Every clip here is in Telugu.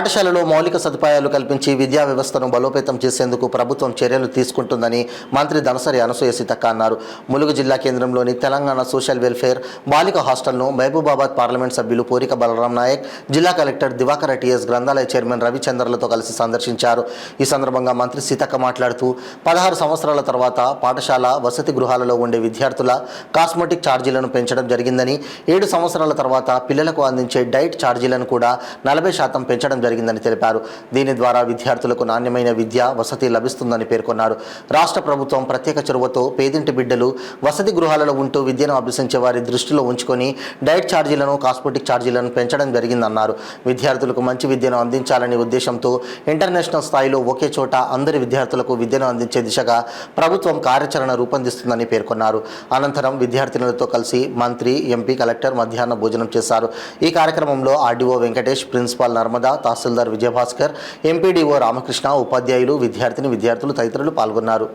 పాఠశాలలో మౌలిక సదుపాయాలు కల్పించి విద్యా వ్యవస్థను బలోపేతం చేసేందుకు ప్రభుత్వం చర్యలు తీసుకుంటుందని మంత్రి దనసరి అనసూయ సీతక్క అన్నారు. ములుగు జిల్లా కేంద్రంలోని తెలంగాణ సోషల్ వెల్ఫేర్ బాలిక హాస్టల్ను మహబూబాబాద్ పార్లమెంట్ సభ్యులు పూరిక బలరాం నాయక్, జిల్లా కలెక్టర్ దివాకర్ టీఎస్, గ్రంథాలయ చైర్మన్ రవిచంద్రలతో కలిసి సందర్శించారు. ఈ సందర్భంగా మంత్రి సీతక్క మాట్లాడుతూ 16 సంవత్సరాల తర్వాత పాఠశాల వసతి గృహాలలో ఉండే విద్యార్థుల కాస్మెటిక్ ఛార్జీలను పెంచడం జరిగిందని, 7 సంవత్సరాల తర్వాత పిల్లలకు అందించే డైట్ ఛార్జీలను కూడా 40% పెంచడం జరిగిందని తెలిపారు. దీని ద్వారా విద్యార్థులకు నాణ్యమైన విద్య, వసతి లభిస్తుందని పేర్కొన్నారు. రాష్ట్ర ప్రభుత్వం ప్రత్యేక చొరవతో పేదింటి బిడ్డలు వసతి గృహాలలో ఉంటూ విద్యను అభ్యసించే వారి దృష్టిలో ఉంచుకొని డైట్ ఛార్జీలను, కాస్మెటిక్ ఛార్జీలను పెంచడం జరిగిందన్నారు. విద్యార్థులకు మంచి విద్యను అందించాలనే ఉద్దేశంతో ఇంటర్నేషనల్ స్థాయిలో ఒకే చోట అందరి విద్యార్థులకు విద్యను అందించే దిశగా ప్రభుత్వం కార్యాచరణ రూపొందిస్తుందని పేర్కొన్నారు. అనంతరం విద్యార్థినులతో కలిసి మంత్రి, ఎంపీ, కలెక్టర్ మధ్యాహ్న భోజనం చేశారు. ఈ కార్యక్రమంలో ఆర్డీఓ వెంకటేష్, ప్రిన్సిపాల్ నర్మదా, తహసీల్దార్ విజయభాస్కర్, ఎంపీడీఓ రామకృష్ణ, ఉపాధ్యాయులు, విద్యార్థులు తదితరులు పాల్గొన్నారు.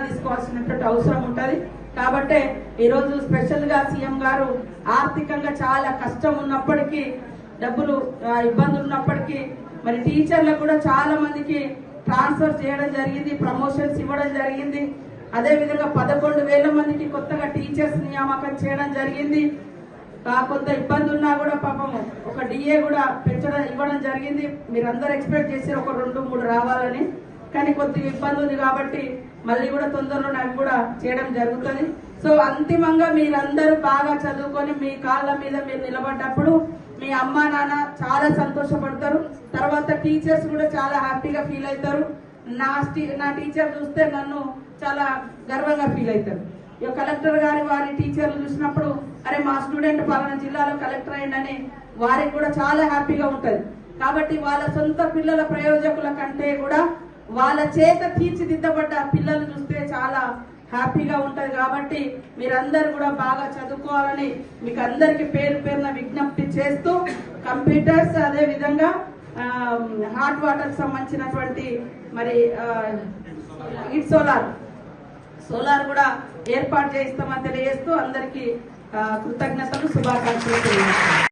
తీసుకోవాల్సినటువంటి అవసరం ఉంటుంది. కాబట్టి ఈరోజు స్పెషల్ గా సీఎం గారు ఆర్థికంగా చాలా కష్టం ఉన్నప్పటికీ, డబ్బులు ఇబ్బందులు ఉన్నప్పటికీ మరి టీచర్లకు కూడా చాలా మందికి ట్రాన్స్ఫర్ చేయడం జరిగింది, ప్రమోషన్స్ ఇవ్వడం జరిగింది. అదే విధంగా 11,000 మందికి కొత్తగా టీచర్స్ నియామకం చేయడం జరిగింది. కొంత ఇబ్బంది ఉన్నా కూడా పాపం ఒక డిఏ కూడా ఇవ్వడం జరిగింది. మీరందరూ ఎక్స్పెక్ట్ చేసి ఒక 2-3 రావాలని, కానీ కొద్దిగా ఇబ్బంది ఉంది కాబట్టి మళ్ళీ కూడా తొందరలో అవి కూడా చేయడం జరుగుతుంది. సో అంతిమంగా మీరందరూ బాగా చదువుకొని మీ కాళ్ళ మీద మీరు నిలబడ్డప్పుడు మీ అమ్మా నాన్న చాలా సంతోషపడతారు. తర్వాత టీచర్స్ కూడా చాలా హ్యాపీగా ఫీల్ అవుతారు. నా టీచర్ చూస్తే నన్ను చాలా గర్వంగా ఫీల్ అవుతారు. ఇక కలెక్టర్ గారి వారి టీచర్లు చూసినప్పుడు అరే మా స్టూడెంట్ పలానా జిల్లాలో కలెక్టర్ అయిందని వారికి కూడా చాలా హ్యాపీగా ఉంటుంది. కాబట్టి వాళ్ళ సొంత పిల్లల ప్రయోజకుల కంటే కూడా వాళ్ళ చేత తీర్చిదిద్దబడ్డ పిల్లలు చూస్తే చాలా హ్యాపీగా ఉంటది. కాబట్టి మీరందరూ కూడా బాగా చదువుకోవాలని మీకు అందరికి పేరు పేరున విజ్ఞప్తి చేస్తూ, కంప్యూటర్స్ అదే విధంగా హాట్ వాటర్ సంబంధించినటువంటి మరి సోలార్ కూడా ఏర్పాటు చేస్తామని తెలియజేస్తూ అందరికీ కృతజ్ఞతలు, శుభాకాంక్షలు తెలియజేస్తాం.